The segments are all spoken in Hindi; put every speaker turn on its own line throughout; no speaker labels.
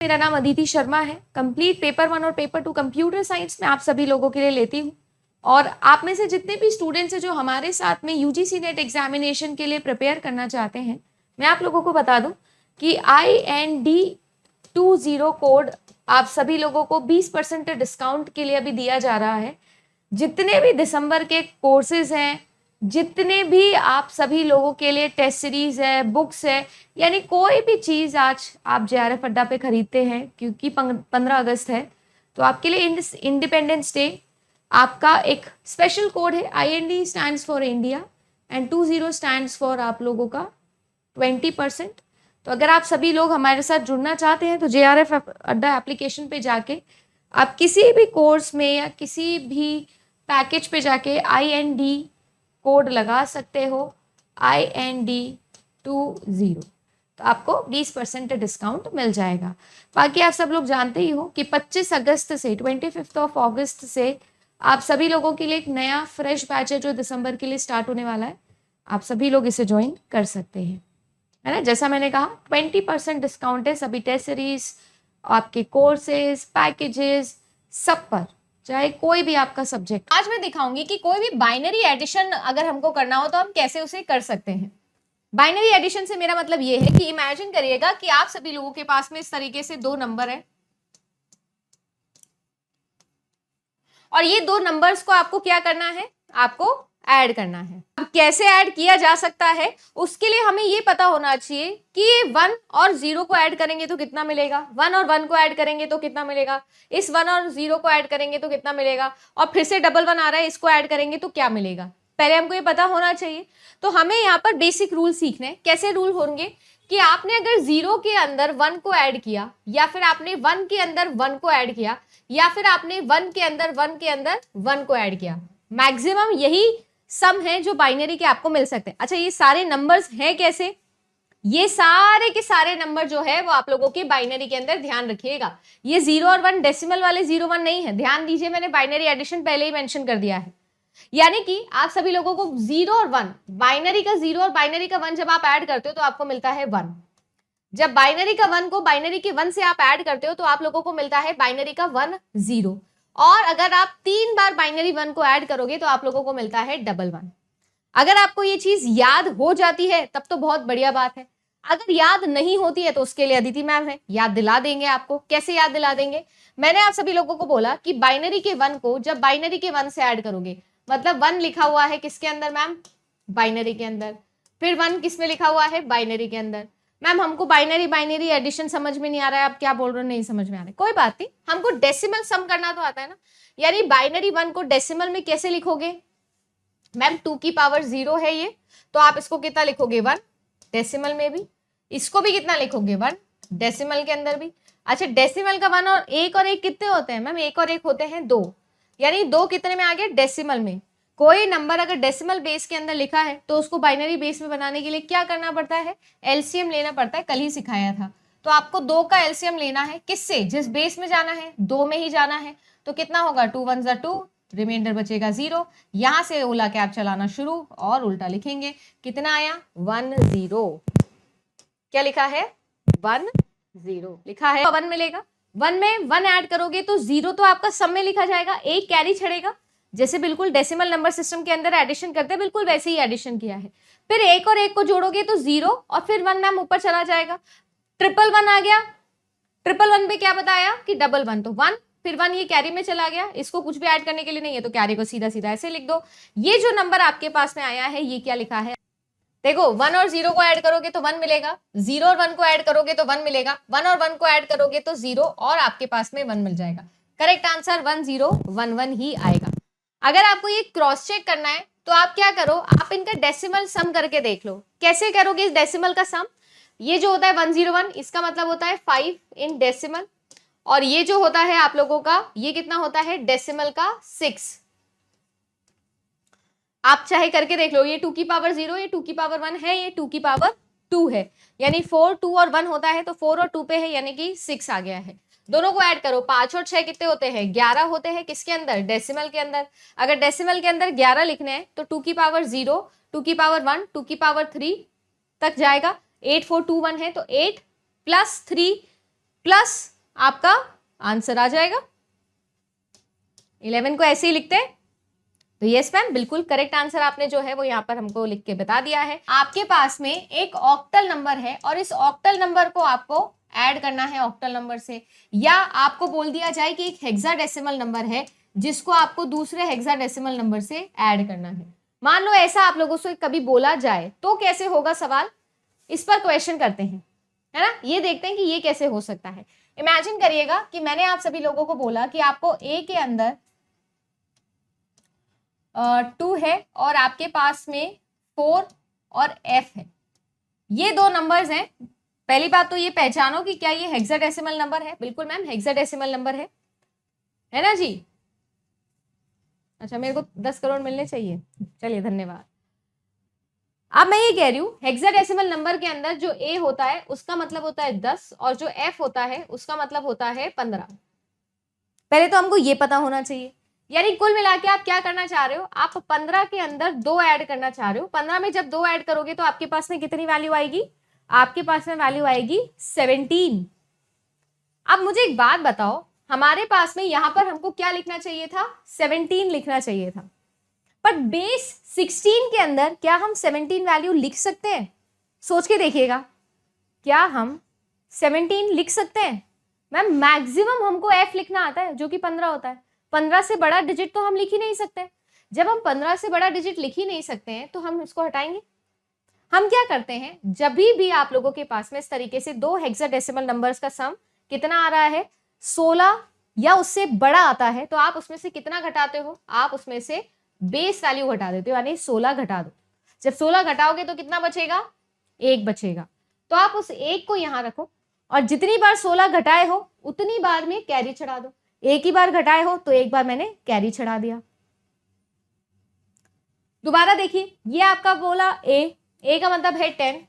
मेरा नाम अदिति शर्मा है। कंप्लीट पेपर 1 और पेपर 2 कंप्यूटर साइंस में आप सभी लोगों के लिए लेती हूँ। और आप में से जितने भी स्टूडेंट्स हैं जो हमारे साथ में यूजीसी नेट एग्जामिनेशन के लिए प्रिपेयर करना चाहते हैं, मैं आप लोगों को बता दूं कि IND20 कोड आप सभी लोगों को 20% डिस्काउंट के लिए अभी दिया जा रहा है। जितने भी दिसंबर के कोर्सेज हैं, जितने भी आप सभी लोगों के लिए टेस्ट सीरीज है, बुक्स है, यानी कोई भी चीज़ आज आप JRF अड्डा पे खरीदते हैं, क्योंकि 15 अगस्त है, तो आपके लिए इंडिपेंडेंस डे आपका एक स्पेशल कोड है। IND stands for India and 20 stands for आप लोगों का 20%। तो अगर आप सभी लोग हमारे साथ जुड़ना चाहते हैं तो JRF अड्डा एप्लीकेशन पे जाके आप किसी भी कोर्स में या किसी भी पैकेज पे जाके IND कोड लगा सकते हो, IND20, तो आपको 20% डिस्काउंट मिल जाएगा। बाकी आप सब लोग जानते ही हो कि 25 अगस्त से 25 अगस्त से आप सभी लोगों के लिए एक नया फ्रेश बैच है जो दिसंबर के लिए स्टार्ट होने वाला है। आप सभी लोग इसे ज्वाइन कर सकते हैं, है ना। जैसा मैंने कहा 20% डिस्काउंट है सभी टेस्ट सीरीज, आपके कोर्सेज, पैकेजेस, सब पर, चाहे कोई भी आपका सब्जेक्ट।
आज मैं दिखाऊंगी कि कोई भी बाइनरी एडिशन अगर हमको करना हो तो हम कैसे उसे कर सकते हैं। बाइनरी एडिशन से मेरा मतलब ये है कि इमेजिन करिएगा कि आप सभी लोगों के पास में इस तरीके से दो नंबर है और ये दो नंबर्स को आपको क्या करना है, आपको ऐड करना है। अब कैसे ऐड किया जा सकता है उसके लिए हमें ये पता होना चाहिए कि ये 1 और 0 को ऐड करेंगे तो कितना मिलेगा, 1 और 1 को ऐड करेंगे तो कितना मिलेगा, इस 1 और 0 को ऐड करेंगे तो कितना मिलेगा, और फिर से डबल 1 आ रहा है इसको ऐड करेंगे तो क्या मिलेगा। पहले हमको ये पता होना चाहिए। तो हमें यहाँ पर बेसिक रूल सीखने हैं। कैसे रूल होंगे कि आपने अगर 0 के अंदर 1 को ऐड किया, या फिर आपने 1 के अंदर 1 को ऐड किया, या फिर आपने 1 के अंदर 1 के अंदर 1 को ऐड किया, मैक्सिमम यही सम है जो बाइनरी के आपको मिल सकते हैं। अच्छा, ये सारे नंबर्स हैं कैसे, ये सारे के सारे नंबर जो है वो आप लोगों के बाइनरी के अंदर ध्यान रखिएगा। ये 0 और 1 डेसिमल वाले 0 1 नहीं है, ध्यान दीजिए, मैंने बाइनरी एडिशन पहले ही मेंशन कर दिया है। यानी कि आप सभी लोगों को 0 और 1, बाइनरी का 0 और बाइनरी का 1 जब आप ऐड करते हो तो आपको मिलता है 1। जब बाइनरी का 1 को बाइनरी के 1 से आप ऐड करते हो तो आप लोगों को मिलता है बाइनरी का 1 0। और अगर आप 3 बार बाइनरी 1 को ऐड करोगे तो आप लोगों को मिलता है डबल 1। अगर आपको ये चीज याद हो जाती है तब तो बहुत बढ़िया बात है। अगर याद नहीं होती है तो उसके लिए अदिति मैम है, याद दिला देंगे आपको। कैसे याद दिला देंगे, मैंने आप सभी लोगों को बोला कि बाइनरी के 1 को जब बाइनरी के 1 से ऐड करोगे, मतलब 1 लिखा हुआ है किसके अंदर मैम, बाइनरी के अंदर, फिर 1 किस में लिखा हुआ है, बाइनरी के अंदर। मैम हमको बाइनरी एडिशन समझ में नहीं आ रहा है, आप क्या बोल रहे हो, नहीं समझ में आ रहा है, कोई बात नहीं, हमको डेसिमल सम करना तो आता है ना। यानी बाइनरी 1 को डेसिमल में कैसे लिखोगे मैम, 2 की पावर 0 है ये, तो आप इसको कितना लिखोगे 1, डेसिमल में भी, इसको भी कितना लिखोगे 1, डेसिमल के अंदर भी। अच्छा, डेसिमल का 1 और 1 कितने होते हैं मैम, 1 और 1 होते हैं 2, यानी 2 कितने में आ गया, डेसिमल में। कोई नंबर अगर डेसिमल बेस के अंदर लिखा है तो उसको बाइनरी बेस में बनाने के लिए क्या करना पड़ता है, एलसीएम लेना पड़ता है, कल ही सिखाया था। तो आपको 2 का एलसीएम लेना है, किससे, जिस बेस में जाना है 2 में ही जाना है, तो कितना होगा 2 1 2, रिमाइंडर बचेगा 0। यहां से ओला कैब चलाना शुरू और उल्टा लिखेंगे, कितना आया 1 0, क्या लिखा है 1 0 लिखा है, 1 मिलेगा। 1 में 1 ऐड करोगे तो 0 तो आपका सम में लिखा जाएगा, एक कैरी छड़ेगा, जैसे बिल्कुल डेसिमल नंबर सिस्टम के अंदर एडिशन करते हैं बिल्कुल वैसे ही एडिशन किया है। फिर 1 और 1 को जोड़ोगे तो 0 और फिर 1 मैम ऊपर चला जाएगा, 1 आ गया, 1 पे क्या बताया कि डबल 1, तो 1, फिर 1 ये कैरी में चला गया, इसको कुछ भी ऐड करने के लिए नहीं है तो कैरी को सीधा सीधा ऐसे लिख दो। ये जो नंबर आपके पास में आया है ये क्या लिखा है, देखो 1 और 0 को ऐड करोगे तो 1 मिलेगा, 0 और 1 को ऐड करोगे तो 1 मिलेगा, 1 और 1 को ऐड करोगे तो 0 और आपके पास में 1 मिल जाएगा। करेक्ट आंसर 1 0 1 1 ही आएगा। अगर आपको ये क्रॉस चेक करना है तो आप क्या करो, आप इनका डेसिमल सम करके देख लो। कैसे करोगे इस डेसिमल का सम, ये जो होता है 101 इसका मतलब होता है 5 इन डेसिमल, और ये जो होता है आप लोगों का ये कितना होता है डेसिमल का 6। आप चाहे करके देख लो, ये 2 की पावर 0, ये 2 की पावर 1 है, ये 2 की पावर 2 है, यानी 4 2 और 1 होता है तो 4 और 2 पे है यानी कि 6 आ गया है। दोनों को ऐड करो, 5 और 6 कितने होते हैं 11 होते हैं, किसके अंदर, डेसिमल के अंदर। अगर डेसिमल के अंदर 11 लिखने हैं तो 2 की पावर 0, 2 की पावर 1, 2 की पावर 3 तक जाएगा। 8 4 2 1 है तो 8 प्लस 3 प्लस आपका आंसर आ जाएगा। 11 को ऐसे ही लिखते हैं। तो यस मैम, बिल्कुल करेक्ट आंसर आपने जो है वो यहाँ पर हमको लिख के बता दिया है। आपके पास में एक ऑक्टल नंबर है और इस ऑक्टल नंबर को आपको ऐड करना है ऑक्टल नंबर से, या आपको बोल दिया जाए कि एक हेक्साडेसिमल नंबर है जिसको आपको दूसरे हेक्साडेसिमल नंबर से ऐड करना है। मान लो ऐसा आप लोगों से कभी बोला जाए तो कैसे होगा सवाल, इस पर क्वेश्चन करते हैं, है ना। ये देखते हैं कि ये कैसे हो सकता है। इमेजिन करिएगा कि मैंने आप सभी लोगों को बोला कि आपको ए के अंदर 2 है और आपके पास में 4 और f है। ये दो नंबर्स हैं। पहली बात तो ये पहचानो कि क्या ये हेक्साडेसिमल नंबर है। बिल्कुल मैम, हेक्साडेसिमल नंबर है ना जी। अच्छा, मेरे को 10 करोड़ मिलने चाहिए, चलिए धन्यवाद। अब मैं ये कह रही हूँ हेक्साडेसिमल नंबर के अंदर जो a होता है उसका मतलब होता है 10 और जो f होता है उसका मतलब होता है 15। पहले तो हमको ये पता होना चाहिए, यानी कुल मिला के आप क्या करना चाह रहे हो, आप 15 के अंदर 2 ऐड करना चाह रहे हो। 15 में जब 2 ऐड करोगे तो आपके पास में कितनी वैल्यू आएगी, आपके पास में वैल्यू आएगी 17। अब मुझे एक बात बताओ, हमारे पास में यहां पर हमको क्या लिखना चाहिए था, 17 लिखना चाहिए था, पर बेस 16 के अंदर क्या हम 17 वैल्यू लिख सकते हैं? सोच के देखिएगा, क्या हम 17 लिख सकते हैं? मैम मैक्सिमम हमको f लिखना आता है जो कि 15 होता है। 15 से बड़ा डिजिट तो हम लिख ही नहीं सकते। जब हम 15 से बड़ा डिजिट लिख ही नहीं सकते हैं तो हम इसको हटाएंगे। हम क्या करते हैं, जब भी आप लोगों के पास में इस तरीके से 2 हेक्साडेसिमल नंबर्स का सम कितना आ रहा है, 16 या उससे बड़ा आता है, तो आप उसमें से कितना घटाते हो, आप उसमें से बेस वैल्यू घटा देते हो, यानी 16 घटा दो। जब 16 घटाओगे तो कितना बचेगा, 1 बचेगा। तो आप उस 1 को यहां रखो और जितनी बार 16 घटाए हो उतनी बार में कैरी चढ़ा दो। एक ही बार घटाए हो तो एक बार मैंने कैरी चढ़ा दिया। दोबारा देखिए, ये आपका बोला ए का मतलब है 10।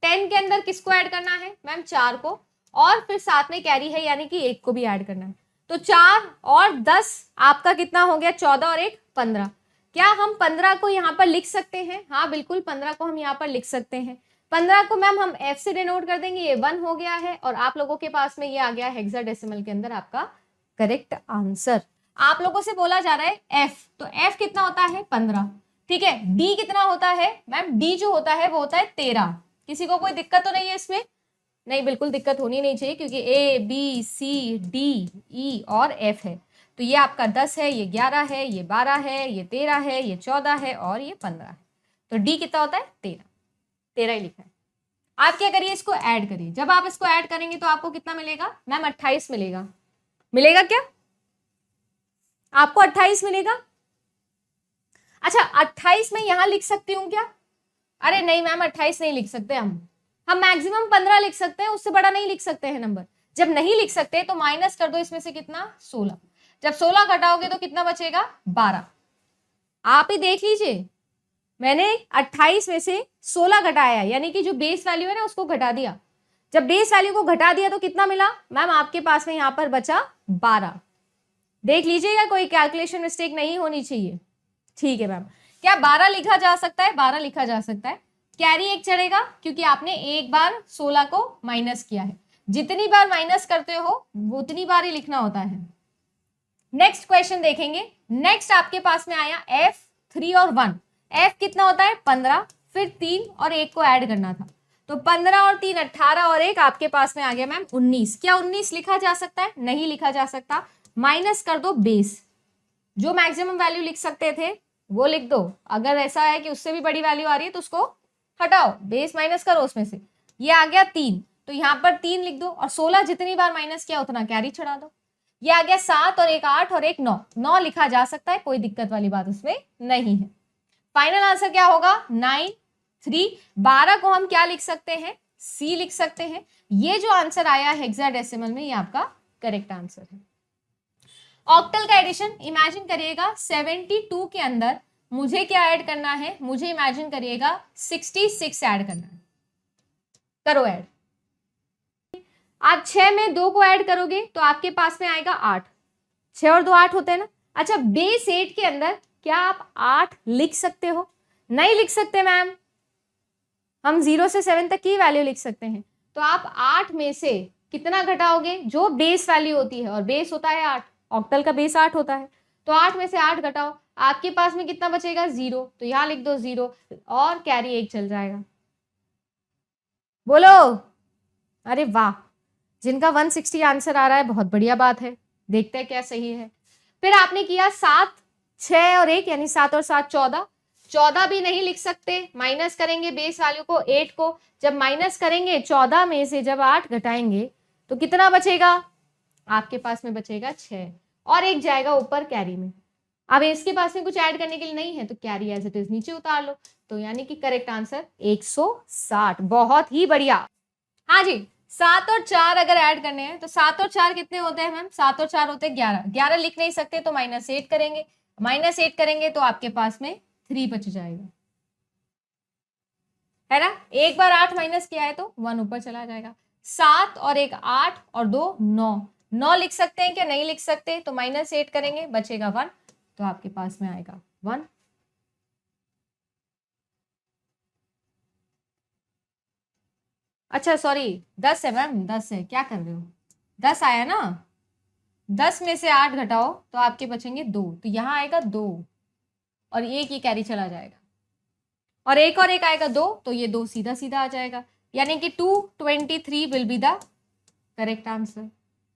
10 के अंदर किसको ऐड करना है मैम, 4 को, और फिर साथ में कैरी है यानी कि 1 को भी ऐड करना है। तो 4 और 10 आपका कितना हो गया, 14 और 1 15। क्या हम 15 को यहाँ पर लिख सकते हैं? हाँ बिल्कुल, 15 को हम यहाँ पर लिख सकते हैं। 15 को मैम हम f से डिनोट कर देंगे, ये 1 हो गया है और आप लोगों के पास में ये आ गया हेक्साडेसिमल के अंदर आपका करेक्ट आंसर। आप लोगों से बोला जा रहा है f, तो f कितना होता है 15, ठीक है। d कितना होता है मैम, d जो होता है वो होता है 13। किसी को कोई दिक्कत तो नहीं है इसमें? नहीं, बिल्कुल दिक्कत होनी नहीं चाहिए क्योंकि a b c d e और f है। तो ये आपका 10 है, ये 11 है, ये 12 है, ये 13 है, ये 14 है और ये 15 है। तो d कितना होता है 13 ही लिखा है। आप क्या करिए, इसको ऐड करिए। जब आप इसको ऐड करेंगे तो आपको कितना मिलेगा मैम, 28 मिलेगा। मिलेगा क्या आपको, 28 मिलेगा? अच्छा 28 में यहां लिख सकती हूँ क्या? अरे नहीं मैम, 28 नहीं लिख सकते हम मैक्सिमम 15 लिख सकते हैं, उससे बड़ा नहीं लिख सकते हैं नंबर। जब नहीं लिख सकते तो माइनस कर दो इसमें से कितना, 16। जब 16 घटाओगे तो कितना बचेगा, 12। आप ही देख लीजिए, मैंने 28 में से 16 घटाया, यानी कि जो बेस वैल्यू है ना उसको घटा दिया। जब बेस वैल्यू को घटा दिया तो कितना मिला मैम, आपके पास में यहाँ पर बचा 12। देख लीजिएगा, कोई कैलकुलेशन मिस्टेक नहीं होनी चाहिए, ठीक है मैम। क्या 12 लिखा जा सकता है? 12 लिखा जा सकता है। कैरी 1 चढ़ेगा क्योंकि आपने एक बार 16 को माइनस किया है। जितनी बार माइनस करते हो उतनी बार ही लिखना होता है। नेक्स्ट क्वेश्चन देखेंगे। नेक्स्ट आपके पास में आया f 3 और 1। f कितना होता है 15, फिर 3 और 1 को ऐड करना था, तो 15 और 3 18 और 1 आपके पास में आ गया मैम 19। क्या 19 लिखा जा सकता है? नहीं लिखा जा सकता। माइनस कर दो बेस, जो मैक्सिमम वैल्यू लिख सकते थे वो लिख दो। अगर ऐसा है कि उससे भी बड़ी वैल्यू आ रही है तो उसको हटाओ, बेस माइनस करो उसमें से। ये आ गया 3, तो यहाँ पर 3 लिख दो और 16 जितनी बार माइनस किया उतना कैरी चढ़ा दो। ये आ गया 7 और 1 8 और 1 9। 9 लिखा जा सकता है, कोई दिक्कत वाली बात उसमें नहीं है। फाइनल आंसर क्या होगा, 9 3। 12 को हम क्या लिख सकते हैं, C लिख सकते हैं। ये जो आंसर आया हेक्साडेसिमल में, ये आपका करेक्ट आंसर है। ऑक्टल का एडिशन इमेजिन करिएगा, 72 के अंदर मुझे क्या ऐड करना है, मुझे इमेजिन करिएगा 66 ऐड करना है। करो ऐड। आप 6 में 2 को ऐड करोगे तो आपके पास में आएगा 8। 6 और 2 8 होते हैं ना। अच्छा बेस 8 के अंदर क्या आप 8 लिख सकते हो? नहीं लिख सकते मैम, हम 0 से 7 तक की वैल्यू लिख सकते हैं। तो आप 8 में से कितना घटाओगे? जो बेस वैल्यू होती है, और बेस होता है 8, ऑक्टल का बेस 8 होता है, तो 8 में से 8 घटाओ, आपके पास में कितना बचेगा? 0। तो यहां लिख दो 0 और कैरी 1 चल जाएगा। बोलो, अरे वाह, जिनका 160 आंसर आ रहा है बहुत बढ़िया बात है। देखते हैं क्या सही है। फिर आपने किया 7, 6 और 1, यानी 7 और 7 14। 14 भी नहीं लिख सकते, माइनस करेंगे बेस वैल्यू को 8 को। जब माइनस करेंगे 14 में से जब 8 घटाएंगे तो कितना बचेगा? आपके पास में बचेगा 6 और 1 जाएगा ऊपर कैरी में। अब इसके पास में कुछ ऐड करने के लिए नहीं है तो कैरी एज इट इज नीचे उतार लो। तो यानी कि करेक्ट आंसर 160। बहुत ही बढ़िया। हाँ जी, 7 और 4 अगर ऐड करने हैं तो 7 और 4 कितने होते हैं मैम? 7 और 4 होते हैं 11। 11 लिख नहीं सकते तो -8 करेंगे। -8 करेंगे तो आपके पास में 3 बच जाएगा, है ना। एक बार 8 माइनस किया है तो 1 ऊपर चला जाएगा। 7 और 1 8 और 2 9। 9 लिख सकते हैं क्या? नहीं लिख सकते, तो -8 करेंगे, बचेगा 1, तो आपके पास में आएगा 1। अच्छा सॉरी, 10 है मैम, 10 है, क्या कर रहे हो? 10 आया ना, 10 में से 8 घटाओ तो आपके बचेंगे 2, तो यहाँ आएगा 2 और 1 ही कैरी चला जाएगा, और एक आएगा 2, तो ये 2 सीधा सीधा आ जाएगा, यानी कि 223 will be the correct answer.